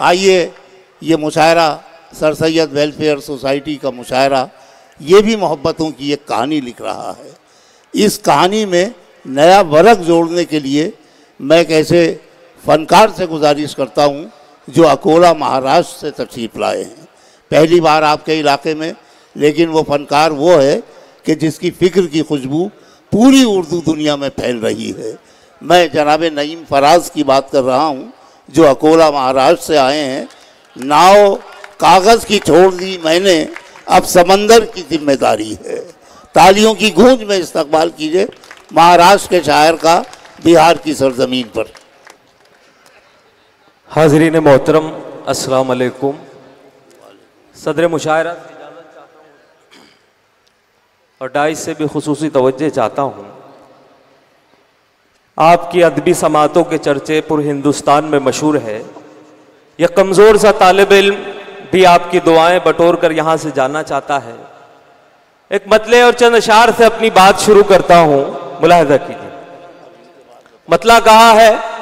आइए ये मुशायरा sir Syed welfare society का मुशायरा ये भी मोहब्बतों की एक कहानी लिख रहा है। इस कहानी में नया वर्ग जोड़ने के लिए मैं एक ऐसे फ़नकार से गुजारिश करता हूँ जो अकोला महाराष्ट्र से तशरीफ़ लाए हैं पहली बार आपके इलाके में, लेकिन वो फ़नकार वो है कि जिसकी फ़िक्र की खुशबू पूरी उर्दू दुनिया में फैल रही है। मैं जनाब नईम फराज की बात कर रहा हूँ जो अकोला महाराष्ट्र से आए हैं। नाव कागज़ की छोड़ दी मैंने, अब समंदर की जिम्मेदारी है। तालियों की गूंज में इस्तकबाल कीजिए महाराष्ट्र के शायर का बिहार की सरजमीन पर। हाज़रीन मोहतरम अस्सलाम वालेकुम। सदर मुशायरा से इजाज़त चाहता हूँ और डाइस से भी खुसूसी तवज्जो चाहता हूँ। आपकी अदबी समातों के चर्चे पूरे हिंदुस्तान में मशहूर है। यह कमज़ोर सा तालिब इल्म भी आपकी दुआएं बटोर कर यहाँ से जाना चाहता है। एक मतले और चंद अशार से अपनी बात शुरू करता हूँ, मुलाहिज़ा कीजिए। मतला कहा है,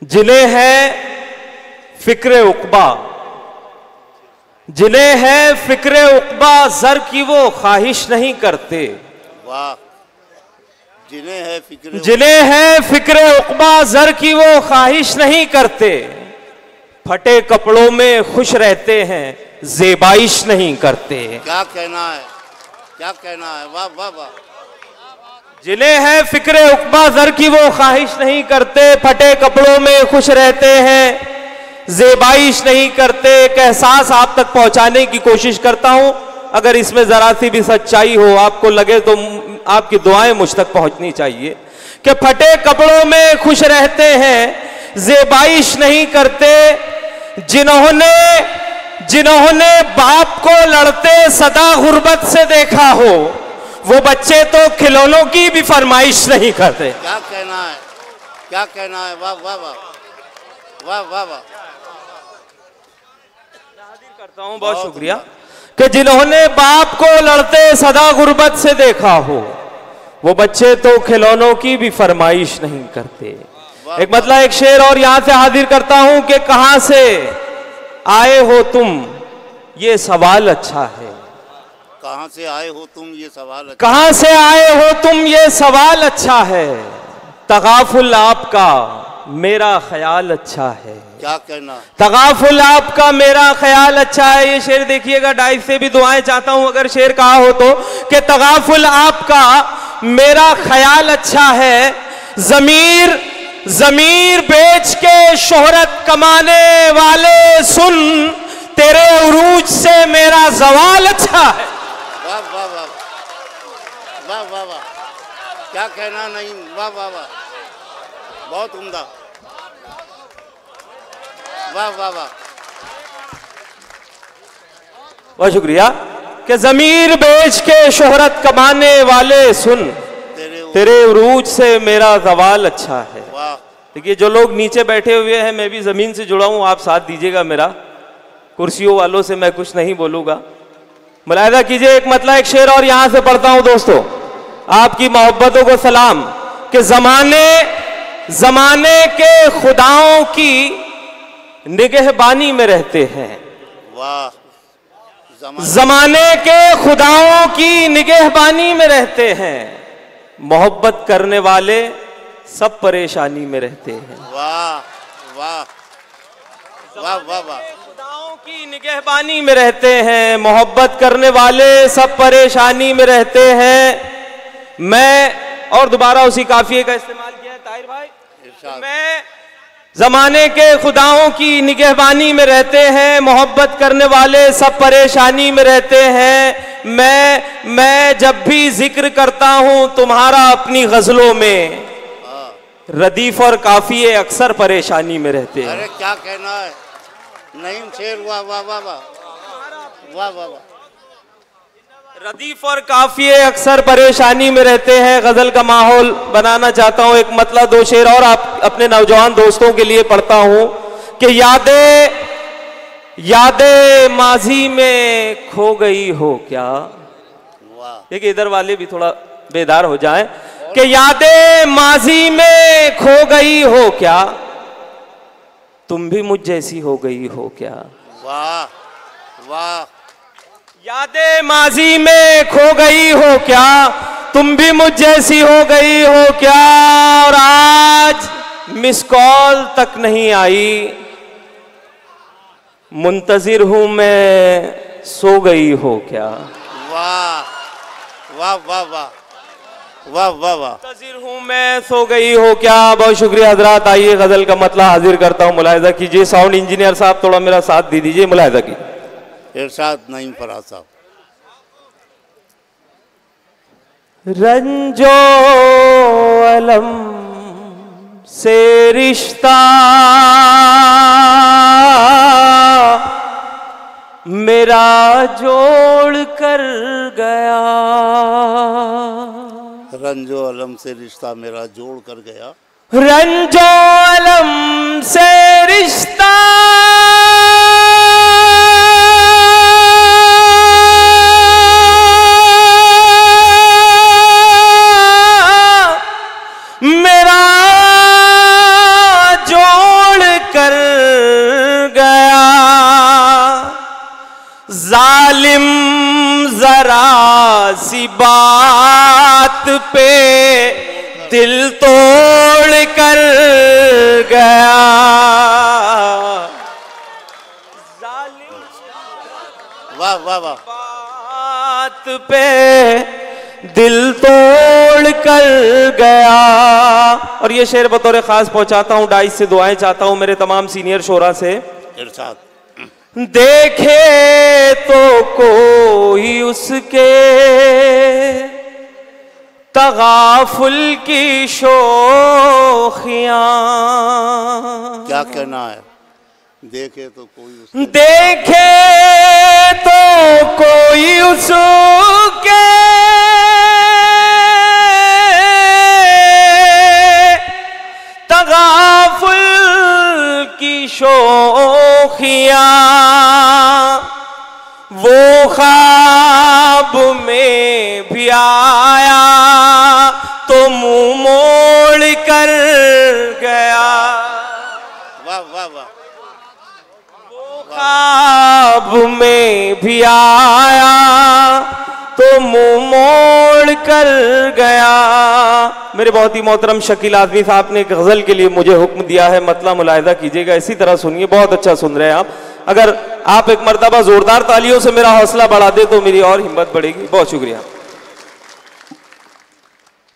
जिन्हें है फिक्रे उक़बा, जिन्हें है फिक्रे उक़बा, जर की वो ख्वाहिश नहीं करते। वाह। जिन्हें है फिक्रे उक़बा, जर की वो ख्वाहिश नहीं करते। फटे कपड़ों में खुश रहते हैं, ज़ेबाइश नहीं करते। क्या कहना है, क्या कहना है, वाह वाह वाह। जिन्हें है फिक्रे उक़बा, जर की वो ख्वाहिश नहीं करते। फटे कपड़ों में खुश रहते हैं, ज़ेबाइश नहीं करते। एक एहसास आप तक पहुंचाने की कोशिश करता हूं, अगर इसमें जरा सी भी सच्चाई हो, आपको लगे तो आपकी दुआएं मुझ तक पहुंचनी चाहिए कि फटे कपड़ों में खुश रहते हैं, ज़ेबाइश नहीं करते। जिन्होंने बाप को लड़ते सदा गुर्बत से देखा हो, वो बच्चे तो खिलौनों की भी फरमाइश नहीं करते। क्या कहना है, क्या कहना है, वाह वाह वाह वाह वाह वाह। करता हूं, बहुत शुक्रिया। कि जिन्होंने बाप को लड़ते सदा गुर्बत से देखा हो, वो बच्चे तो खिलौनों की भी फरमाइश नहीं करते। एक मतलब एक शेर और यहां से हाजिर करता हूं कि कहां से आए हो तुम, ये सवाल अच्छा है। कहां से आए हो तुम, ये सवाल अच्छा। कहां से आए हो तुम, ये सवाल अच्छा है। तगाफुल आपका मेरा ख्याल अच्छा है। क्या कहना, तगाफुल आपका मेरा ख्याल अच्छा है। ये शेर देखिएगा, डाइस से भी दुआएं चाहता हूं अगर शेर कहा हो तो, कि तगाफुल आपका मेरा ख्याल अच्छा है। ज़मीर बेच के शोहरत कमाने वाले सुन, तेरे उरूज से मेरा ज़वाल अच्छा है। वाह वाह वाह वाह वाह वाह। क्या कहना नहीं, वाह वाह वाह, बहुत उम्दा, वाह वाह वाह। बहुत शुक्रिया। कि ज़मीर बेच के शोहरत कमाने वाले सुन, तेरे उरूज से मेरा ज़वाल अच्छा है। देखिए, जो लोग नीचे बैठे हुए हैं, मैं भी ज़मीन से जुड़ा हूँ, आप साथ दीजिएगा मेरा। कुर्सियों वालों से मैं कुछ नहीं बोलूँगा। मुलाहिज़ा कीजिए, एक मतलब एक शेर और यहाँ से पढ़ता हूँ दोस्तों, आपकी मोहब्बतों को सलाम। कि ज़माने के खुदाओं की निगहबानी में रहते हैं। वाह। ज़माने के खुदाओं की निगहबानी में रहते हैं। मोहब्बत करने वाले सब परेशानी में रहते हैं। वाह वाह वाह वाह वाह। खुदाओं की निगहबानी में रहते हैं, मोहब्बत करने वाले सब परेशानी में रहते हैं। मैं और दोबारा उसी काफिये का इस्तेमाल किया है ताहिर भाई। मैं ज़माने के खुदाओं की निगहबानी में रहते हैं, मोहब्बत करने वाले सब परेशानी में रहते हैं। मैं जब भी जिक्र करता हूं तुम्हारा अपनी गज़लों में, रदीफ और काफिये अक्सर परेशानी में रहते हैं। अरे क्या कहना है, नईम शेर, वाह वाह वाह वाह वाह वाह वाह। रदीफ और काफिये अक्सर परेशानी में रहते हैं। गजल का माहौल बनाना चाहता हूं, एक मतलब दो शेर और आप अपने नौजवान दोस्तों के लिए पढ़ता हूं कि यादें माजी में खो गई हो क्या। देखिए, इधर वाले भी थोड़ा बेदार हो जाएं कि यादें माजी में खो गई हो क्या, तुम भी मुझ जैसी हो गई हो क्या। वाह वाह। यादें माजी में खो गई हो क्या, तुम भी मुझ जैसी हो गई हो क्या। और आज मिस कॉल तक नहीं आई, मुंतजिर हूं मैं, सो गई हो क्या। वाह वाह वाह वाह वाह वाह वाह। मुंतजिर हूं मैं, सो गई हो क्या। बहुत शुक्रिया हजरात। आइए गजल का मतला हाजिर करता हूं, मुलाहिजा कीजिए। साउंड इंजीनियर साहब थोड़ा मेरा साथ दे दीजिए, मुलाहिजा कीजिए। इरशाद नईम फराज साहब। रंजो अलम से रिश्ता मेरा जोड़ कर गया। रंजो अलम से रिश्ता मेरा जोड़ कर गया। रंजो अलम से रिश्ता मेरा जोड़ कर गया। जालिम जरा सी बात पे दिल तोड़ कर गया। जालिम वाह वाह वाह। बात पे दिल तोड़ कर गया। और ये शेर बतौर खास पहुंचाता हूं, डाइस से दुआएं चाहता हूं मेरे तमाम सीनियर शोरा से। इरशाद। देखे तो कोई उसके तगाफुल की शोखियां। क्या कहना है। देखे तो कोई देखे तो कोई उसके तगाफुल की शोखियां। वो ख्वाब में भी आया तो मुंह मोड़ कर गया। वाह वाह वाह। ख्वाब में भी आया तो मुंह मोड़ कर गया। मेरे बहुत ही मोहतरम शकील आजमी साहब ने एक गजल के लिए मुझे हुक्म दिया है, मतला मुलाहिजा कीजिएगा, इसी तरह सुनिए। बहुत अच्छा सुन रहे हैं आप। अगर आप एक मर्तबा जोरदार तालियों से मेरा हौसला बढ़ा दे तो मेरी और हिम्मत बढ़ेगी। बहुत शुक्रिया।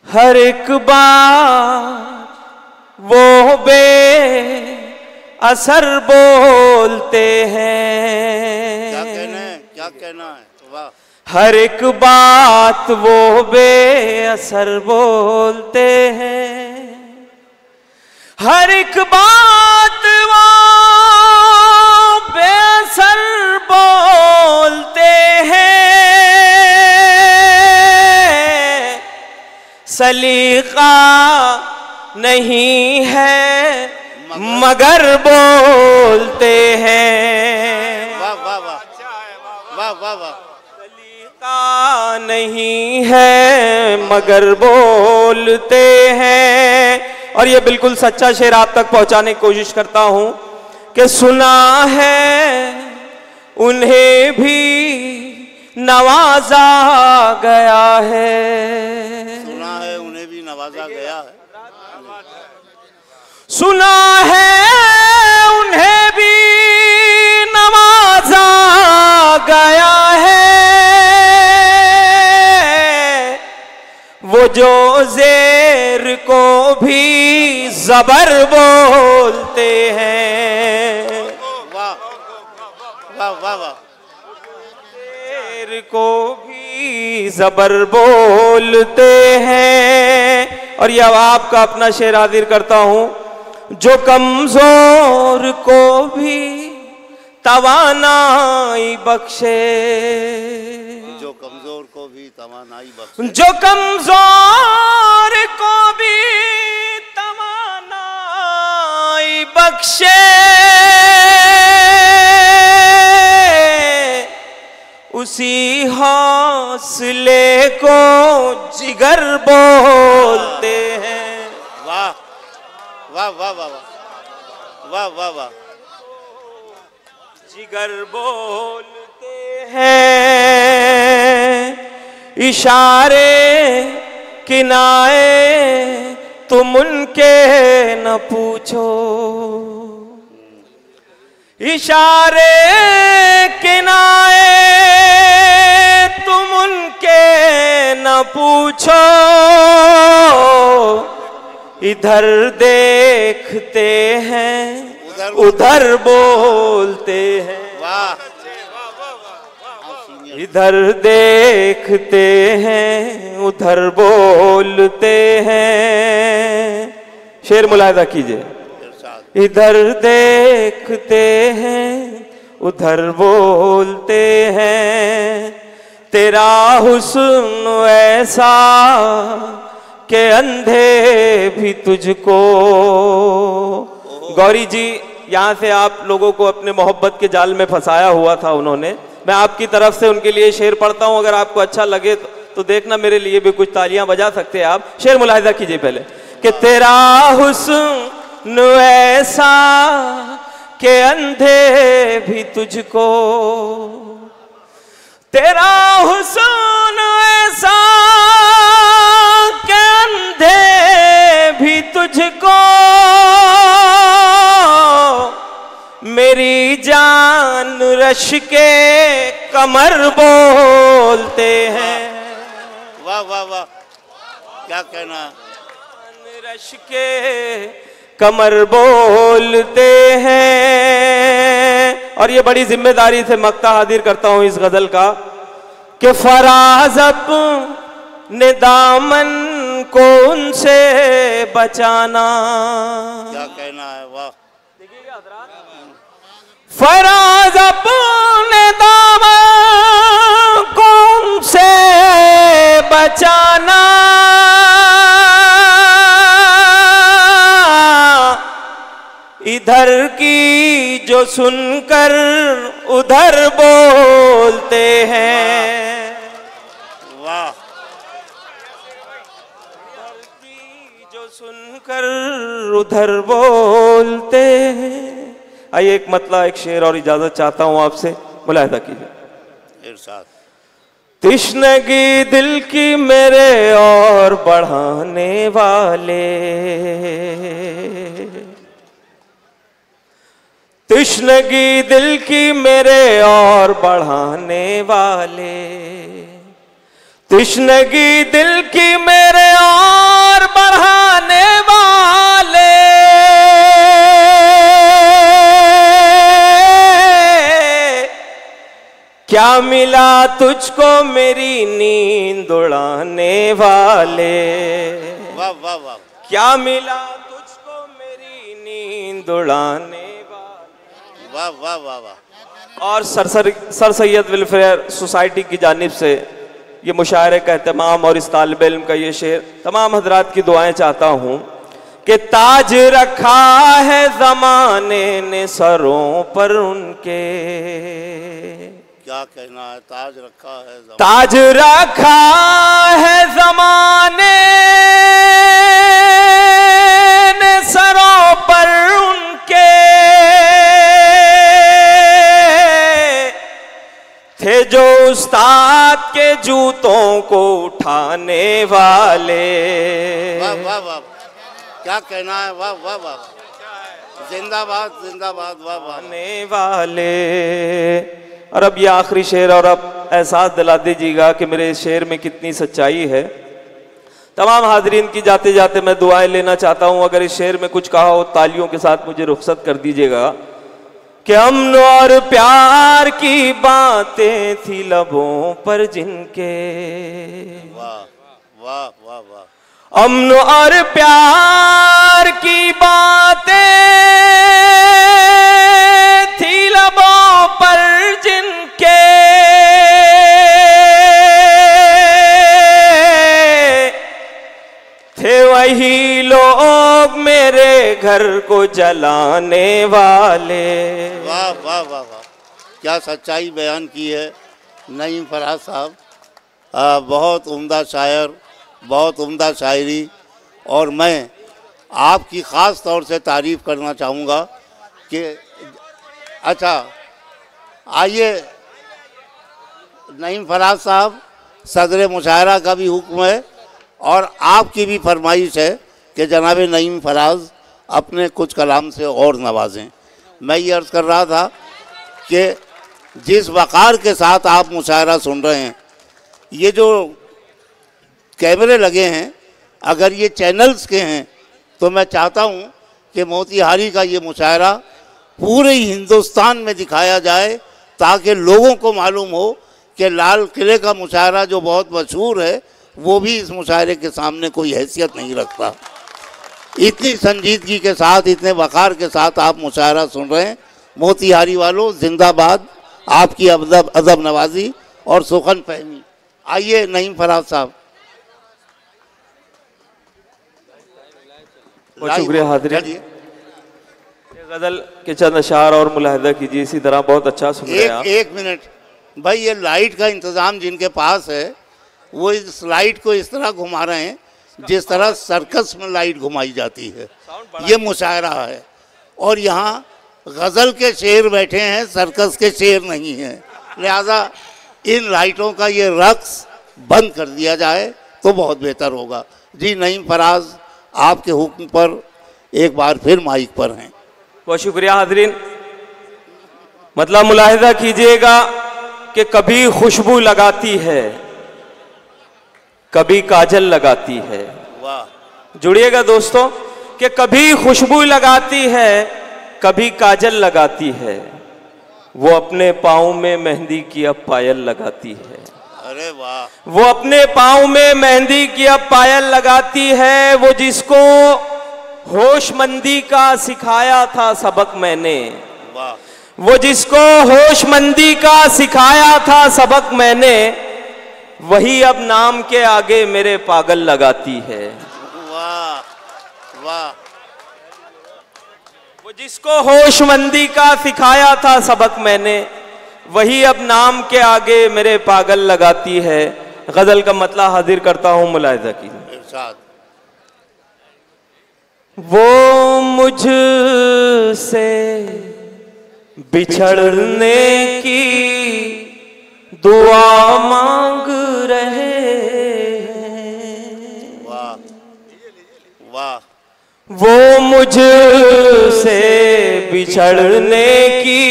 हर एक बार वो बे असर बोलते हैं। क्या कहना है, क्या कहना है। वाह। हर एक बात वो बेअसर बोलते हैं। हर एक बात वो बेअसर बोलते हैं। सलीका नहीं है मगर बोलते हैं। वाह वाह वाह वाह वाह वाह। सलीका नहीं है मगर बोलते हैं। और ये बिल्कुल सच्चा शेर आप तक पहुंचाने की कोशिश करता हूं कि सुना है उन्हें भी नवाजा गया है। सुना है उन्हें भी नवाजा गया है। सुना है उन्हें भी नवाजा गया है। वो जो जेर को भी जबर बोलते हैं। वाह वाह वाह वाह। जेर को भी जबर बोलते हैं। और ये अब आपका अपना शेर हाजिर करता हूं। जो कमजोर को भी तवानाई बख्शे। जो कमजोर को भी तवानाई बख्शे। जो कमजोर को भी तवानाई बख्शे। उसी हौसले को जिगर बोलते हैं। वाह वाह वाह वाह वाह वाह वाह। जिगर बोलते हैं, इशारे किनाए तुम उनके न पूछो, इशारे किनाए तुम उनके न पूछो, इधर देखते हैं उधर बोलते हैं। वाह। इधर देखते हैं उधर बोलते हैं। शेर मुलाहिजा कीजिए। इधर देखते हैं उधर बोलते हैं, तेरा हुस्न ऐसा के अंधे भी तुझको। गौरी जी, यहाँ से आप लोगों को अपने मोहब्बत के जाल में फंसाया हुआ था उन्होंने। मैं आपकी तरफ से उनके लिए शेर पढ़ता हूँ, अगर आपको अच्छा लगे तो देखना, मेरे लिए भी कुछ तालियां बजा सकते हैं आप। शेर मुलाहिजा कीजिए पहले कि तेरा हुस्न ऐसा के अंधे भी तुझको, तेरा हुस्न ऐसा के अंधे भी तुझको, मेरी जान रश के कमर बोलते हैं। वाह वाह वाह, क्या कहना। रश के कमर बोलते हैं। और ये बड़ी जिम्मेदारी से मक्ता हाजिर करता हूं इस गजल का कि फराज अपने दामन को उनसे बचाना। क्या कहना है। वाह। फराज अपने दामन को उनसे बचाना, इधर की जो सुनकर उधर बोलते हैं। वाह। इधर की जो सुनकर उधर बोलते हैं। आइए एक मतलब एक शेर और इजाजत चाहता हूं आपसे, मुलाहिजा कीजिए। इरशाद। तिश्नगी दिल की मेरे और बढ़ाने वाले, तिश्नगी दिल की मेरे और बढ़ाने वाले, तिश्नगी दिल की मेरे और बढ़ाने वाले, क्या मिला तुझको मेरी नींद उड़ाने वाले। वाह वाह वाह। क्या मिला तुझको मेरी नींद उड़ाने वाले। वाह वाह वाह वाह। और सर सैयद वेलफेयर सोसाइटी की जानिब से ये मुशायरे का एहतमाम और इस तालिब इल्म का ये शेर तमाम हजरात की दुआएं चाहता हूँ कि ताज रखा है ज़माने ने सरों पर उनके। क्या कहना है। ताज रखा है। ताज रखा है ज़माने ने सरों पर उनके, थे जो उस्ताद के जूतों को उठाने वाले। वाह वाह वाह, क्या कहना है। वाह वाह वाह, जिंदाबाद जिंदाबाद। वाह वाह। आने वाले। और अब ये आखिरी शेर, और अब एहसास दिला दीजिएगा कि मेरे इस शेर में कितनी सच्चाई है। तमाम हाजरीन की जाते जाते मैं दुआएं लेना चाहता हूँ। अगर इस शेर में कुछ कहा हो तालियों के साथ मुझे रुखसत कर दीजिएगा कि अमन और प्यार की बातें थी लबों पर जिनके। वाह वाह वाह वाह। अमन और प्यार की बातें थी लबों पर जिनके, थे वही लोग मेरे घर को जलाने वाले। वाह वाह वाह वाह, क्या सच्चाई बयान की है नईम फराज साहब। बहुत उम्दा शायर, बहुत उम्दा शायरी। और मैं आपकी ख़ास तौर से तारीफ़ करना चाहूँगा कि अच्छा आइए, नईम फराज साहब, सदर मुशायरा का भी हुक्म है और आपकी भी फरमाइश है कि जनाब नईम फराज अपने कुछ कलाम से और नवाजें। मैं ये अर्ज़ कर रहा था कि जिस वक़ार के साथ आप मुशायरा सुन रहे हैं, ये जो कैमरे लगे हैं, अगर ये चैनल्स के हैं तो मैं चाहता हूँ कि मोतीहारी का ये मुशायरा पूरे हिंदुस्तान में दिखाया जाए, ताकि लोगों को मालूम हो कि लाल किले का मुशायरा जो बहुत मशहूर है वो भी इस मुशायरे के सामने कोई हैसियत नहीं रखता। इतनी संजीदगी के साथ, इतने वक़ार के साथ आप मुशायरा सुन रहे हैं। मोतीहारी वालों जिंदाबाद, आपकी अदब नवाजी और सुखन फहमी। आइए नईम फराज साहब। बहुत शुक्रिया हाज़िरीन। गज़ल के चंद अशार और मुलाहिदा कीजिए इसी तरह। बहुत अच्छा सुन रहे हैं आप। एक मिनट भाई, ये लाइट का इंतज़ाम जिनके पास है वो इस लाइट को इस तरह घुमा रहे हैं जिस तरह सर्कस में लाइट घुमाई जाती है। ये मुशायरा है और यहाँ गज़ल के शेर बैठे हैं, सर्कस के शेर नहीं हैं। लिहाजा इन लाइटों का ये रक्स बंद कर दिया जाए तो बहुत बेहतर होगा। जी नईम फराज, आपके हुक्म पर एक बार फिर माइक पर हैं। बहुत शुक्रिया हाज़रीन। मतलब मुलाहिदा कीजिएगा कि कभी खुशबू लगाती है, कभी काजल लगाती है। वाह। जुड़िएगा दोस्तों कि कभी खुशबू लगाती है, कभी काजल लगाती है। वो अपने पाँव में मेहंदी की अब पायल लगाती है। अरे वाह। वो अपने पाँव में मेहंदी की अब पायल लगाती है। वो जिसको होशमंदी का सिखाया था सबक मैंने। वाह। वो जिसको होशमंदी का सिखाया था सबक मैंने, वही अब नाम के आगे मेरे पागल लगाती है। वाह वाह। वो जिसको होशमंदी का सिखाया था सबक मैंने, वही अब नाम के आगे मेरे पागल लगाती है। गजल का मतलब हाजिर करता हूं, मुलाहिजा की। वो मुझसे बिछड़ने की दुआ मांग रहे हैं। वाह वाह। वो मुझसे बिछड़ने की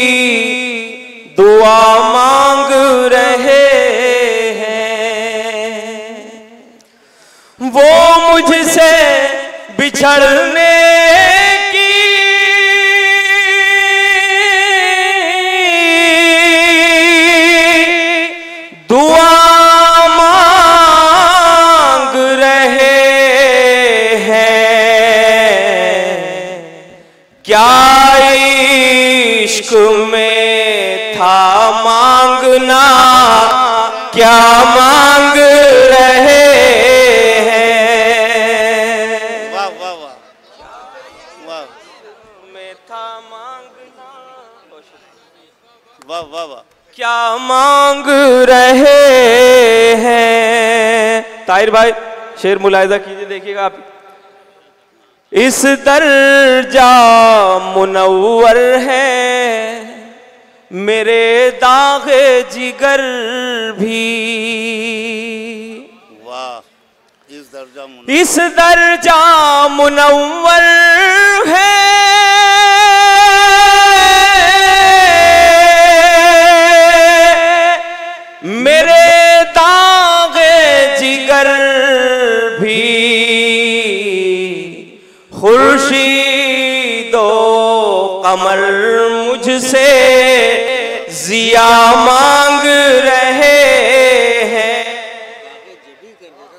दुआ मांग रहे हैं। वो मुझसे बिछड़ने की दुआ मांग रहे हैं। क्या इश्क में था मांगना, क्या मांग रहे हैं। वाह वाह वाह वाह। में था मांगना, वाह वाह वाह। क्या मांग रहे हैं। ताहिर भाई शेर मुलाहिजा कीजिए, देखिएगा आप। इस दर्जा मुनव्वर है मेरे दागे जिगर भी। वाह। इस दर्जा मुनव्वर है मेरे दागे जिगर भी। खुर्शीदो कमर मुझसे जिया मांग रहे हैं।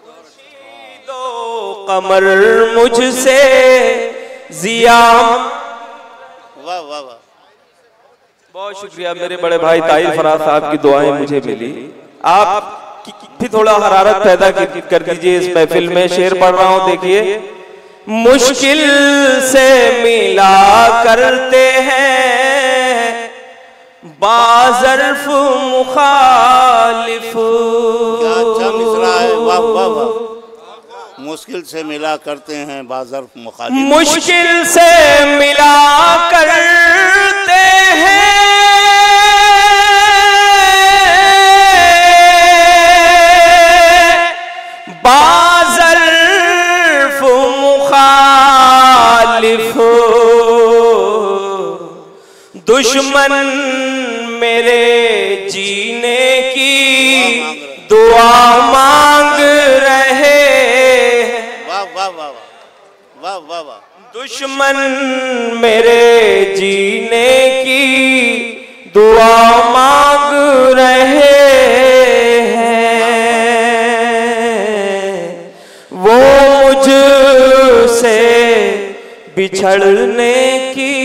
खुर्शीदो कमर मुझसे जिया। वाह वाह वाह। बहुत शुक्रिया मेरे बड़े भाई ताहिर फराज साहब की दुआएं मुझे मिली। आप भी थोड़ा हरारत पैदा कर दीजिए इस महफिल में। शेर पढ़ रहा हूं, देखिए। मुश्किल से मिला करते हैं बाज़र्फ मुखालिफ। अच्छा मिसरा है। वाह वाह वाह। मुश्किल से मिला करते हैं बाज़र्फ मुखालिफ। मुश्किल से मिला कर मुखालिफ दुश्मन मेरे जीने की दुआ मांग रहे हैं। वाह वाह वाह वाह वाह वाह। दुश्मन मेरे जीने की दुआ मांग रहे हैं। वो मुझसे बिछड़ने की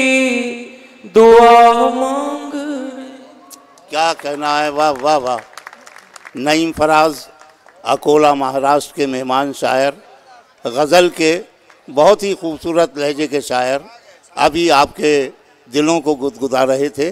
दुआ मांग रहे। क्या कहना है, वाह वाह वाह। नईम फराज अकोला महाराष्ट्र के मेहमान शायर, गज़ल के बहुत ही खूबसूरत लहजे के शायर, अभी आपके दिलों को गुदगुदा रहे थे।